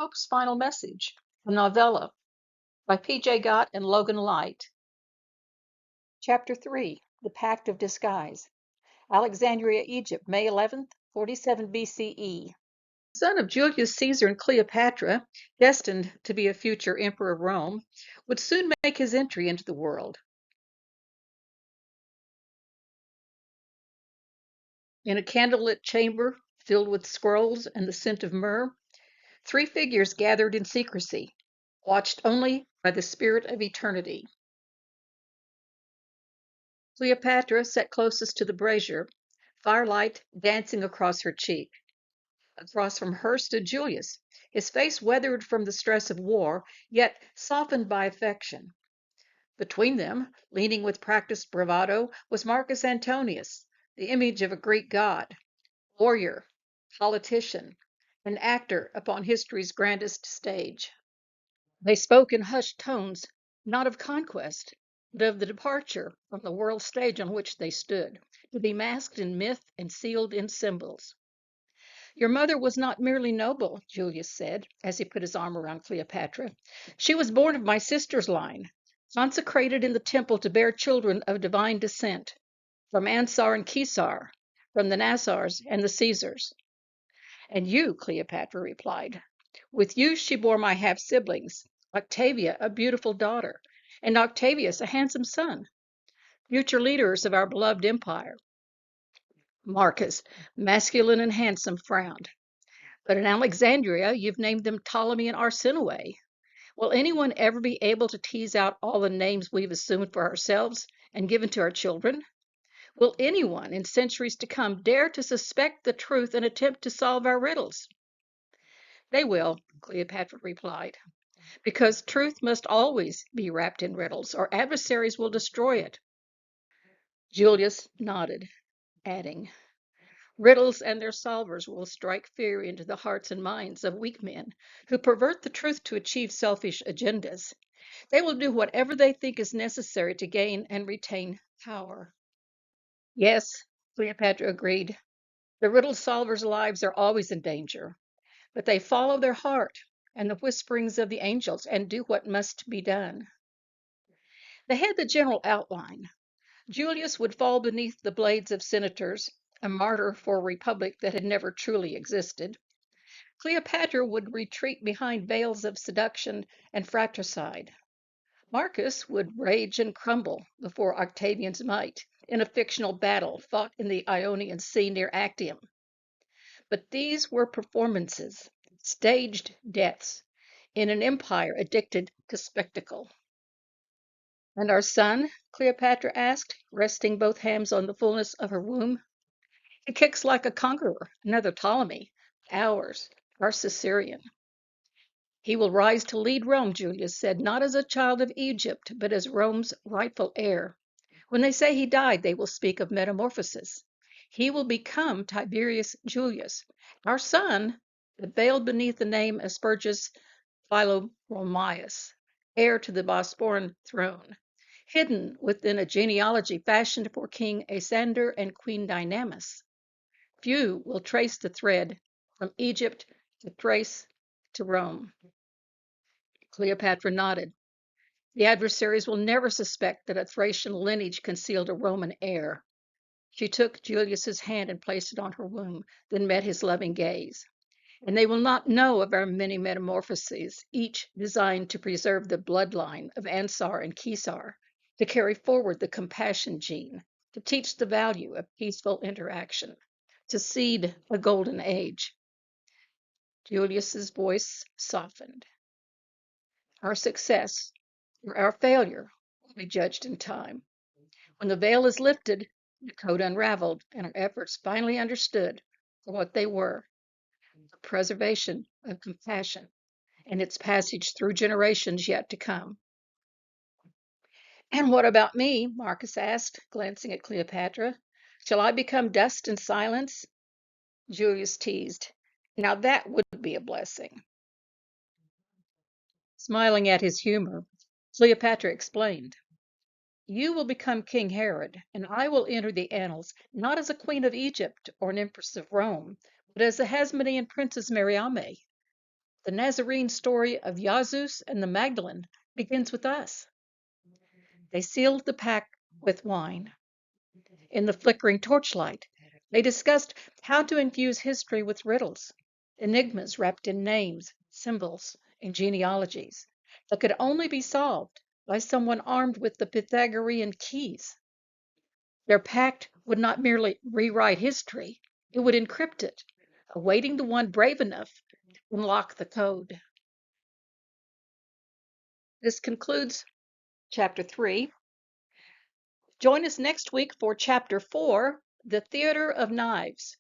Pope's Final Message, a novella by P.J. Gott and Logan Light. Chapter 3, The Pact of Disguise. Alexandria, Egypt, May 11th, 47 BCE. The son of Julius Caesar and Cleopatra, destined to be a future emperor of Rome, would soon make his entry into the world. In a candlelit chamber filled with scrolls and the scent of myrrh, three figures gathered in secrecy, watched only by the spirit of eternity. Cleopatra sat closest to the brazier, firelight dancing across her cheek. Across from her stood Julius, his face weathered from the stress of war, yet softened by affection. Between them, leaning with practiced bravado, was Marcus Antonius, the image of a Greek god, warrior, politician, an actor upon history's grandest stage. They spoke in hushed tones, not of conquest, but of the departure from the world stage on which they stood, to be masked in myth and sealed in symbols. Your mother was not merely noble, Julius said, as he put his arm around Cleopatra. She was born of my sister's line, consecrated in the temple to bear children of divine descent, from Ansar and Caesar, from the Nasars and the Caesars. And you, Cleopatra replied. With you she bore my half-siblings, Octavia, a beautiful daughter, and Octavius, a handsome son, future leaders of our beloved empire. Marcus, masculine and handsome, frowned. But in Alexandria, you've named them Ptolemy and Arsinoe. Will anyone ever be able to tease out all the names we've assumed for ourselves and given to our children? Will anyone in centuries to come dare to suspect the truth and attempt to solve our riddles? They will, Cleopatra replied, because truth must always be wrapped in riddles, or adversaries will destroy it. Julius nodded, adding, riddles and their solvers will strike fear into the hearts and minds of weak men who pervert the truth to achieve selfish agendas. They will do whatever they think is necessary to gain and retain power. Yes, Cleopatra agreed. The riddle solvers' lives are always in danger, but they follow their heart and the whisperings of the angels and do what must be done. They had the general outline. Julius would fall beneath the blades of senators, a martyr for a republic that had never truly existed. Cleopatra would retreat behind veils of seduction and fratricide. Marcus would rage and crumble before Octavian's might in a fictional battle fought in the Ionian Sea near Actium. But these were performances, staged deaths, in an empire addicted to spectacle. And our son? Cleopatra asked, resting both hands on the fullness of her womb. He kicks like a conqueror, another Ptolemy, ours, our Caesarion. He will rise to lead Rome, Julius said, not as a child of Egypt, but as Rome's rightful heir. When they say he died, they will speak of metamorphosis. He will become Tiberius Julius, our son, but veiled beneath the name Aspergus Philomaeus, heir to the Bosporan throne, hidden within a genealogy fashioned for King Asander and Queen Dynamis. Few will trace the thread from Egypt to Thrace to Rome. Cleopatra nodded. The adversaries will never suspect that a Thracian lineage concealed a Roman heir. She took Julius's hand and placed it on her womb, then met his loving gaze. And they will not know of our many metamorphoses, each designed to preserve the bloodline of Ansar and Caesar, to carry forward the compassion gene, to teach the value of peaceful interaction, to seed a golden age. Julius's voice softened. Our success or our failure will be judged in time. When the veil is lifted, the code unraveled, and our efforts finally understood for what they were, the preservation of compassion and its passage through generations yet to come. And what about me? Marcus asked, glancing at Cleopatra. Shall I become dust and silence? Julius teased. Now that would be a blessing. Smiling at his humor, Cleopatra explained. You will become King Herod, and I will enter the annals not as a queen of Egypt or an empress of Rome, but as the Hasmonean princess Mariamne. The Nazarene story of Jesus and the Magdalene begins with us. They sealed the pact with wine. In the flickering torchlight, they discussed how to infuse history with riddles, enigmas wrapped in names, symbols, and genealogies that could only be solved by someone armed with the Pythagorean keys. Their pact would not merely rewrite history, it would encrypt it, awaiting the one brave enough to unlock the code. This concludes Chapter 3. Join us next week for Chapter 4, The Theater of Knives.